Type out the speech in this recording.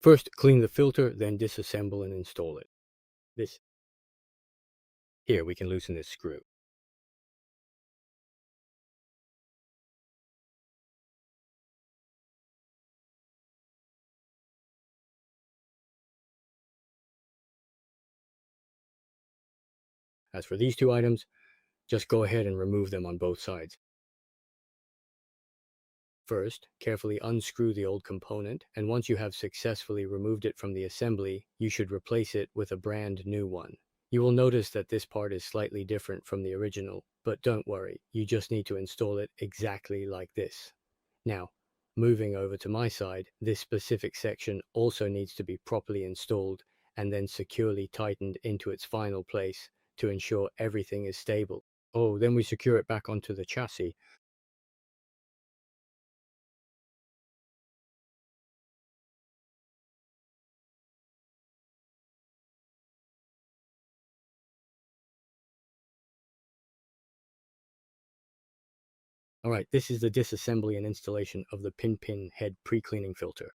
First, clean the filter, then disassemble and install it. Here, we can loosen this screw. As for these two items, just go ahead and remove them on both sides. First, carefully unscrew the old component, and once you have successfully removed it from the assembly, you should replace it with a brand new one. You will notice that this part is slightly different from the original, but don't worry, you just need to install it exactly like this. Now, moving over to my side, this specific section also needs to be properly installed and then securely tightened into its final place to ensure everything is stable. Oh, then we secure it back onto the chassis. Alright, this is the disassembly and installation of the Printhead pre-cleaning filter.